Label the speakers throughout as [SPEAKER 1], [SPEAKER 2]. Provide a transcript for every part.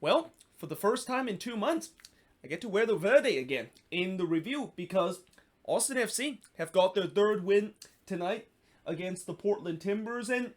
[SPEAKER 1] Well, for the first time in 2 months, I get to wear the Verde again in the review because Austin FC have got their third win tonight against the Portland Timbers. And,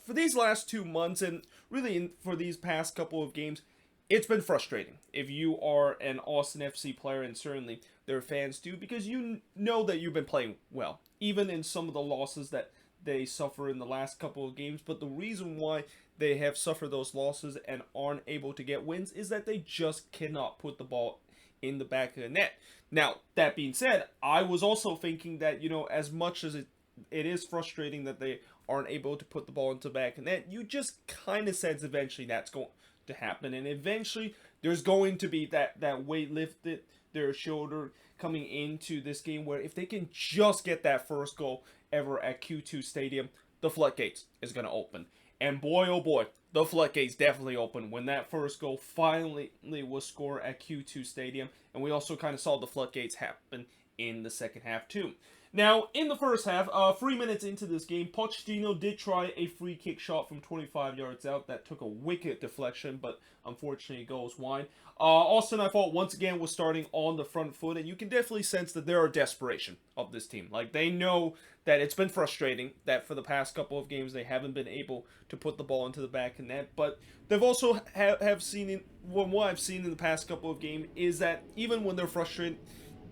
[SPEAKER 1] for these last 2 months and really for these past couple of games, it's been frustrating if you are an Austin FC player, and certainly their fans do, because you know that you've been playing well, even in some of the losses that they suffer in the last couple of games. But the reason why they have suffered those losses and aren't able to get wins is that they just cannot put the ball in the back of the net. Now, that being said, I was also thinking that, as much as it is frustrating that they aren't able to put the ball into the back of the net, you just kind of sense eventually that's going to happen. And eventually, there's going to be that weight lifted their shoulder coming into this game, where if they can just get that first goal ever at Q2 Stadium, the floodgates is going to open. And boy, oh boy, the floodgates definitely opened when that first goal finally was scored at Q2 Stadium. And we also kind of saw the floodgates happen in the second half too. Now, in the first half, 3 minutes into this game, Pochettino did try a free kick shot from 25 yards out that took a wicked deflection, but unfortunately goes wide. Austin, I thought, once again was starting on the front foot, and you can definitely sense that there are desperation of this team. Like, they know that it's been frustrating that for the past couple of games they haven't been able to put the ball into the back of net, but they've also have seen, what I've seen in the past couple of games is that even when they're frustrated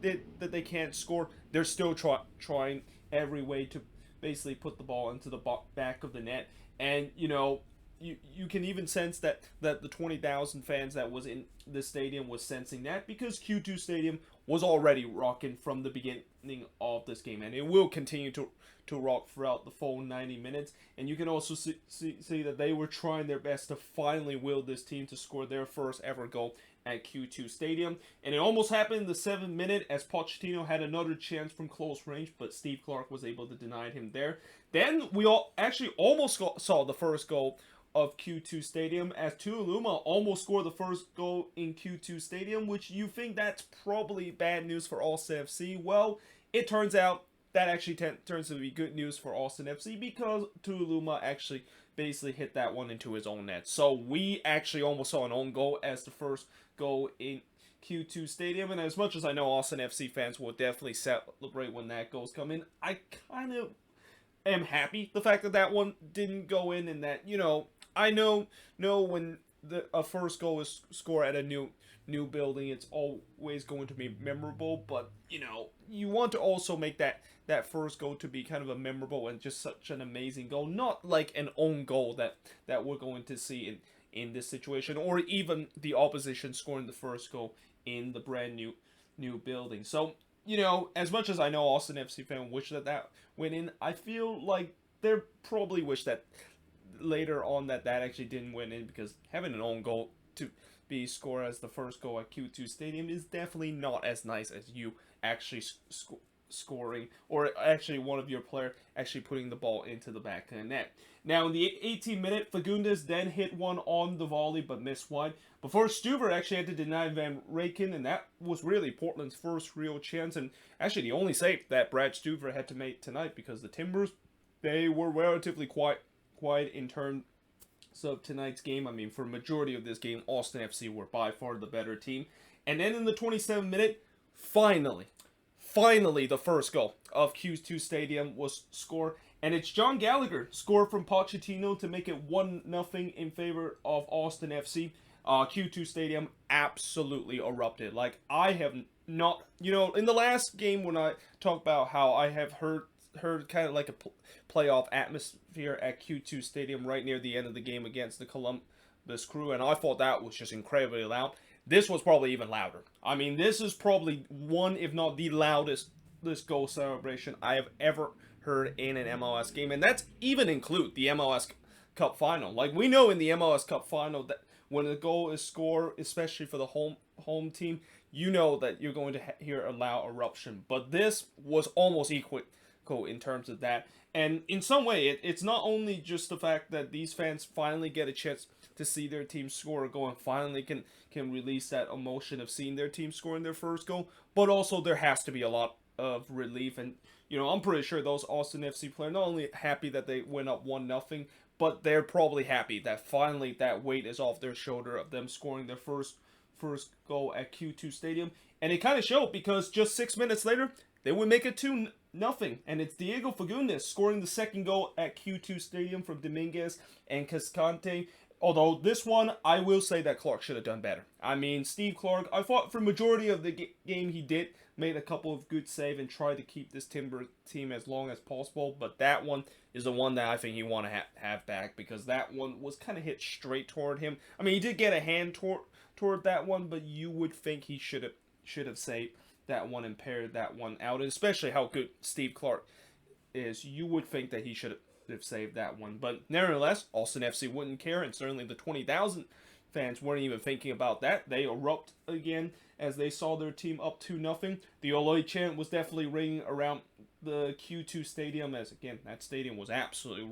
[SPEAKER 1] that they can't score, they're still trying every way to basically put the ball into the back of the net. And, you can even sense that the 20,000 fans that was in the stadium was sensing that, because Q2 Stadium was already rocking from the beginning of this game, and it will continue to rock throughout the full 90 minutes. And you can also see that they were trying their best to finally will this team to score their first ever goal at Q2 Stadium. And it almost happened in the 7th minute as Pochettino had another chance from close range, but Steve Clark was able to deny him there. Then we almost saw the first goal of Q2 Stadium as Tuiluma almost scored the first goal in Q2 Stadium, which you think that's probably bad news for Austin FC. Well, it turns out that actually turns to be good news for Austin FC, because Tuiluma actually basically hit that one into his own net. So we actually almost saw an own goal as the first goal in Q2 Stadium. And as much as I know Austin FC fans will definitely celebrate when that goals come in, I kind of am happy the fact that that one didn't go in, and that, I know when a first goal is scored at a new building, it's always going to be memorable, but you want to also make that first goal to be kind of a memorable and just such an amazing goal, not like an own goal that we're going to see in this situation, or even the opposition scoring the first goal in the brand new building. So, as much as I know Austin FC fan wish that went in, I feel like they probably wish that later on that actually didn't win in, because having an own goal to be scored as the first goal at Q2 Stadium is definitely not as nice as you actually scoring, or actually one of your player actually putting the ball into the back of the net. Now in the 18th minute, Fagundes then hit one on the volley but missed wide before Stuver actually had to deny Van Raken, and that was really Portland's first real chance, and actually the only save that Brad Stuver had to make tonight, because the Timbers, they were relatively quiet in terms of tonight's game. I mean, for a majority of this game, Austin FC were by far the better team. And then in the 27th minute, finally, the first goal of Q2 Stadium was scored. And it's John Gallagher scored from Pochettino to make it 1-0 in favor of Austin FC. Q2 Stadium absolutely erupted. Like, I have not, in the last game when I talked about how I have heard kind of like a playoff atmosphere at Q2 Stadium right near the end of the game against the Columbus Crew, and I thought that was just incredibly loud. This was probably even louder. I mean, this is probably one, if not the loudest, this goal celebration I have ever heard in an MLS game, and that's even include the MLS Cup Final. Like, we know in the MLS Cup Final that when a goal is scored, especially for the home team, you know that you're going to hear a loud eruption. But this was almost equal in terms of that. And in some way, it's not only just the fact that these fans finally get a chance to see their team score a goal and finally can release that emotion of seeing their team scoring their first goal, but also there has to be a lot of relief. And I'm pretty sure those Austin FC players not only happy that they went up 1-0, but they're probably happy that finally that weight is off their shoulder of them scoring their first goal at Q2 Stadium. And it kind of showed because just 6 minutes later, they would make it 2-0. And it's Diego Fagundes scoring the second goal at Q2 Stadium from Dominguez and Cascante. Although this one, I will say that Clark should have done better. I mean, Steve Clark, I thought for majority of the game he did made a couple of good saves and tried to keep this Timber team as long as possible. But that one is the one that I think he want to have back, because that one was kind of hit straight toward him. I mean, he did get a hand toward that one, but you would think he should have saved that one and paired that one out. And especially how good Steve Clark is, you would think that he should have saved that one. But nevertheless, Austin FC wouldn't care, and certainly the 20,000 fans weren't even thinking about that. They erupt again as they saw their team up 2-0. The Oloy chant was definitely ringing around the Q2 Stadium, as again, that stadium was absolutely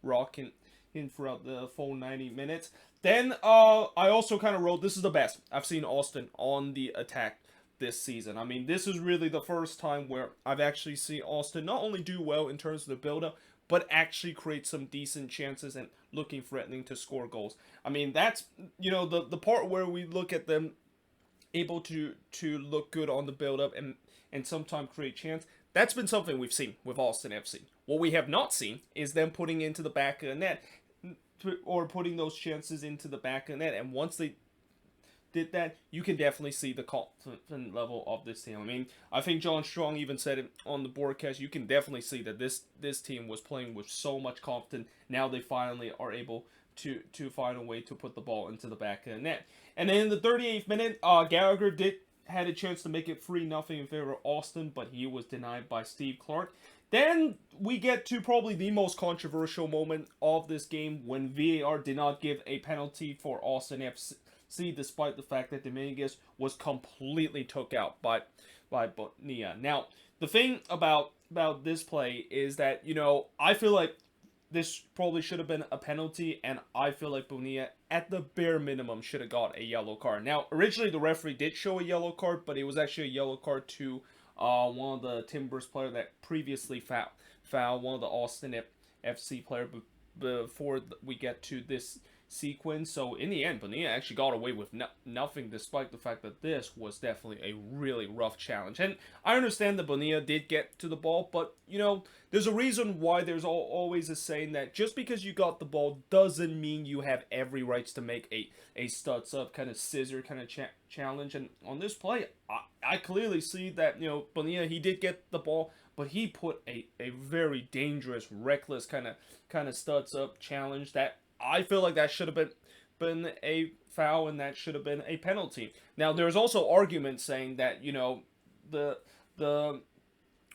[SPEAKER 1] rocking in throughout the full 90 minutes. Then I also kind of wrote, this is the best I've seen Austin on the attack this season. I mean, this is really the first time where I've actually seen Austin not only do well in terms of the build-up, but actually create some decent chances and looking threatening to score goals. I mean, that's, the part where we look at them able to look good on the build-up and sometimes create chance. That's been something we've seen with Austin FC. What we have not seen is them putting into the back of the net, or putting those chances into the back of the net. And once they did that, you can definitely see the confidence level of this team. I mean, I think John Strong even said it on the broadcast. You can definitely see that this team was playing with so much confidence. Now they finally are able to find a way to put the ball into the back of the net. And then in the 38th minute, Gallagher had a chance to make it 3-0 in favor of Austin, but he was denied by Steve Clark. Then we get to probably the most controversial moment of this game, when VAR did not give a penalty for Austin FC, despite the fact that Dominguez was completely took out by Bonilla. Now, the thing about this play is that, I feel like this probably should have been a penalty, and I feel like Bonilla, at the bare minimum, should have got a yellow card. Now, originally the referee did show a yellow card, but it was actually a yellow card to one of the Timbers player that previously fouled one of the Austin FC player before we get to this sequence. So in the end, Bonilla actually got away with nothing, despite the fact that this was definitely a really rough challenge. And I understand that Bonilla did get to the ball, but there's a reason why there's always a saying that just because you got the ball doesn't mean you have every rights to make a studs up kind of scissor kind of challenge. And on this play, I clearly see that Bonilla, he did get the ball, but he put a very dangerous, reckless kind of studs up challenge that I feel like that should have been a foul, and that should have been a penalty. Now, there's also arguments saying that, the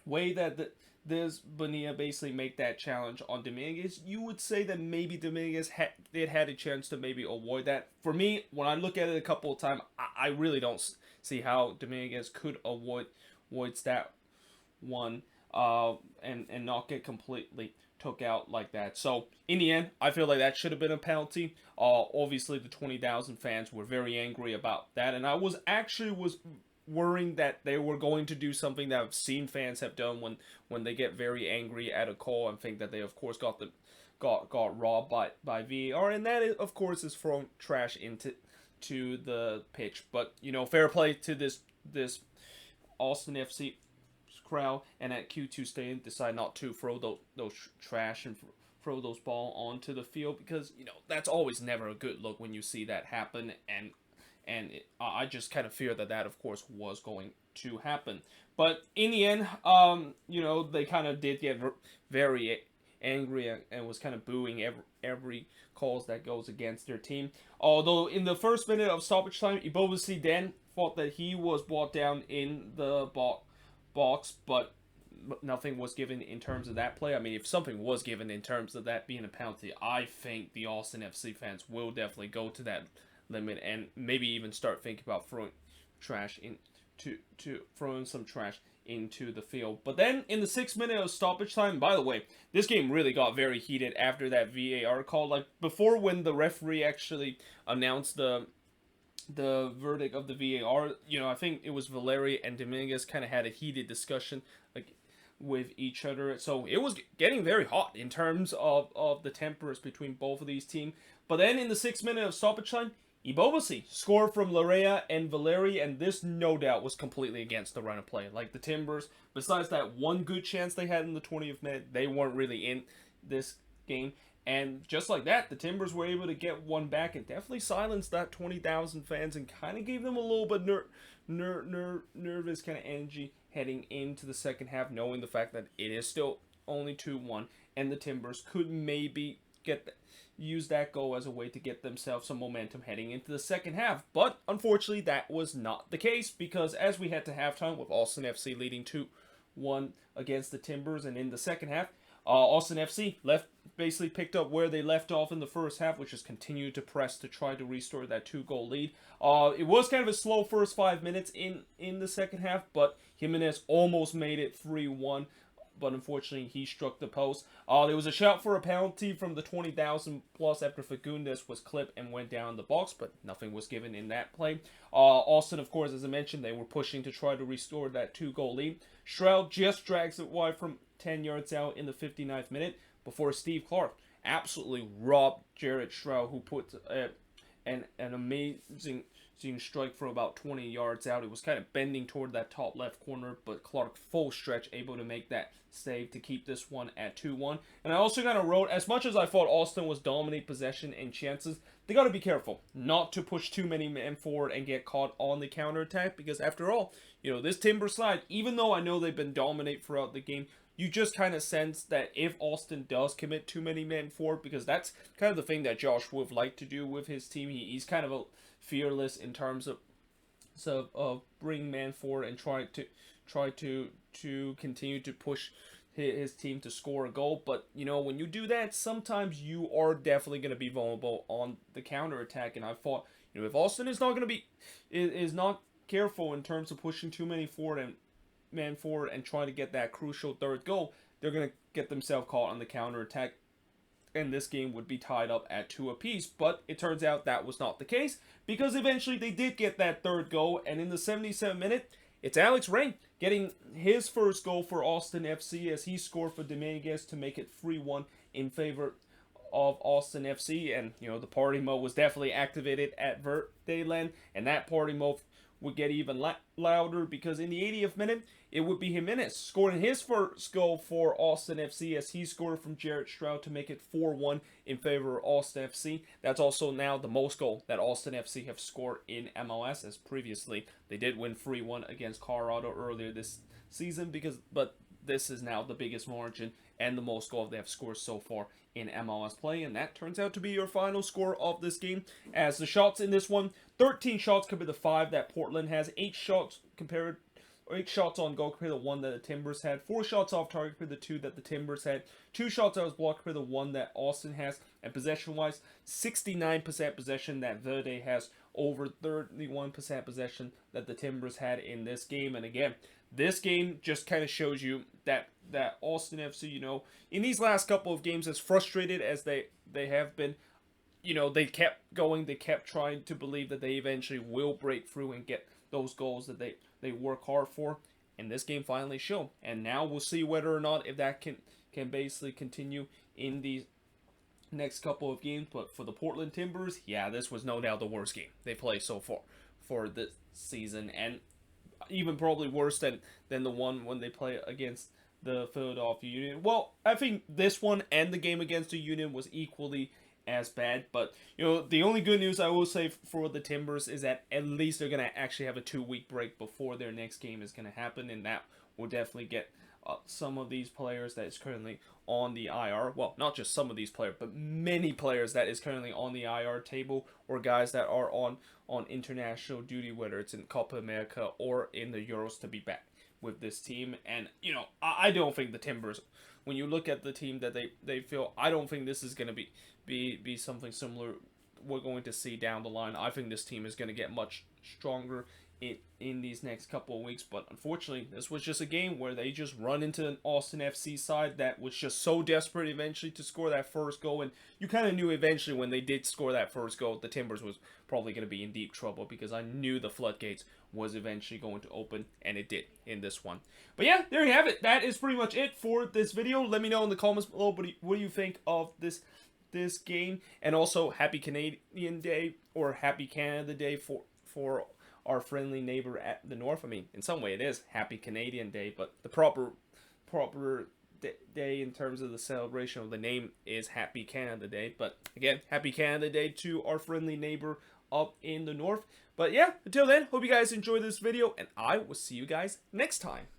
[SPEAKER 1] way that this Bonilla basically make that challenge on Dominguez, you would say that maybe Dominguez had a chance to maybe avoid that. For me, when I look at it a couple of times, I really don't see how Dominguez could avoid that one and not get completely took out like that. So in the end, I feel like that should have been a penalty. Obviously the 20,000 fans were very angry about that, and I was worrying that they were going to do something that I've seen fans have done when they get very angry at a call and think that they of course got robbed by VAR, and that of course is throwing trash into the pitch. But fair play to this Austin FC crowd, and at Q2 Stadium decide not to throw those trash and throw those ball onto the field, because that's always never a good look when you see that happen, and I just kind of fear that of course was going to happen. But in the end, they kind of did get very angry and was kind of booing every calls that goes against their team. Although in the first minute of stoppage time, Ibovasi then thought that he was brought down in the box, but nothing was given in terms of that play. I mean, if something was given in terms of that being a penalty, I think the Austin FC fans will definitely go to that limit and maybe even start thinking about throwing some trash into the field. But then in the 6th minute of stoppage time, by the way, this game really got very heated after that VAR call. Like before, when the referee actually announced the verdict of the VAR, I think it was Valeri and Dominguez kind of had a heated discussion with each other. So it was getting very hot in terms of the tempers between both of these teams. But then in the 6 minute of stoppage time, Ibobasi scored from Larea and Valeri, and this no doubt was completely against the run of play. Like the Timbers, besides that one good chance they had in the 20th minute, they weren't really in this game. And just like that, the Timbers were able to get one back and definitely silenced that 20,000 fans and kind of gave them a little bit nervous kind of energy heading into the second half, knowing the fact that it is still only 2-1 and the Timbers could maybe use that goal as a way to get themselves some momentum heading into the second half. But unfortunately, that was not the case, because as we head to halftime with Austin FC leading 2-1 against the Timbers, and in the second half, Austin FC basically picked up where they left off in the first half, which is continued to press to try to restore that 2-goal lead. It was kind of a slow first 5 minutes in the second half, but Jimenez almost made it 3-1. But unfortunately, he struck the post. There was a shout for a penalty from the 20,000 plus after Fagundes was clipped and went down the box, but nothing was given in that play. Austin, of course, as I mentioned, they were pushing to try to restore that 2-goal lead. Stroud just drags it wide from 10 yards out in the 59th minute before Steve Clark absolutely robbed Jared Stroud, who put an amazing strike from about 20 yards out. It was kind of bending toward that top left corner, but Clark full stretch able to make that save to keep this one at 2-1. And I also kind of wrote, as much as I thought Austin was dominate possession and chances, they got to be careful not to push too many men forward and get caught on the counterattack, because after all, this Timber side, even though I know they've been dominate throughout the game, you just kind of sense that if Austin does commit too many men forward, because that's kind of the thing that Josh would like to do with his team. He's kind of fearless in terms of bring man forward and try to continue to push his team to score a goal. But when you do that, sometimes you are definitely going to be vulnerable on the counter attack. And I thought, if Austin is not careful in terms of pushing too many men forward and trying to get that crucial third goal, they're going to get themselves caught on the counter attack, and this game would be tied up at 2 apiece. But it turns out that was not the case, because eventually they did get that third goal, and in the 77th minute, it's Alex Rain getting his first goal for Austin FC as he scored for Dominguez to make it 3-1 in favor of Austin FC. And the party mode was definitely activated at Verdeland, and that party mode would get even louder, because in the 80th minute, it would be Jimenez scoring his first goal for Austin FC as he scored from Jared Stroud to make it 4-1 in favor of Austin FC. That's also now the most goal that Austin FC have scored in MLS, as previously they did win 3-1 against Colorado earlier this season, but this is now the biggest margin and the most goal they have scored so far in MLS play. And that turns out to be your final score of this game, as the shots in this one, 13 shots compared to 5 that Portland has, 8 shots on goal compared to 1 that the Timbers had, 4 shots off target compared to 2 that the Timbers had, 2 shots that was blocked compared to 1 that Austin has, and possession-wise, 69% possession that Verde has over 31% possession that the Timbers had in this game. And again, this game just kind of shows you that Austin FC, in these last couple of games, as frustrated as they have been, they kept going, they kept trying to believe that they eventually will break through and get those goals that they work hard for. And this game finally showed. And now we'll see whether or not if that can basically continue in these next couple of games. But for the Portland Timbers, yeah, this was no doubt the worst game they played so far for this season, and even probably worse than the one when they play against the Philadelphia Union. Well, I think this one and the game against the Union was equally as bad. But the only good news I will say for the Timbers is that at least they're going to actually have a 2-week break before their next game is going to happen, and that will definitely get some of these players that is currently on the IR, well, not just some of these players, but many players that is currently on the IR table, or guys that are on international duty, whether it's in Copa America or in the Euros, to be back with this team. And I don't think the Timbers, when you look at the team that they feel, I don't think this is going to be something similar we're going to see down the line. I think this team is going to get much stronger in these next couple of weeks. But unfortunately, this was just a game where they just run into an Austin FC side that was just so desperate eventually to score that first goal. And you kind of knew eventually when they did score that first goal, the Timbers was probably going to be in deep trouble, because I knew the floodgates was eventually going to open, and it did in this one. But yeah, there you have it. That is pretty much it for this video. Let me know in the comments below what do you think of this game, and also happy Canadian Day, or happy Canada Day for our friendly neighbor at the north. I mean, in some way it is happy Canadian Day, but the proper day in terms of the celebration of the name is happy Canada Day. But again, happy Canada Day to our friendly neighbor up in the north. But yeah, until then, hope you guys enjoyed this video, and I will see you guys next time.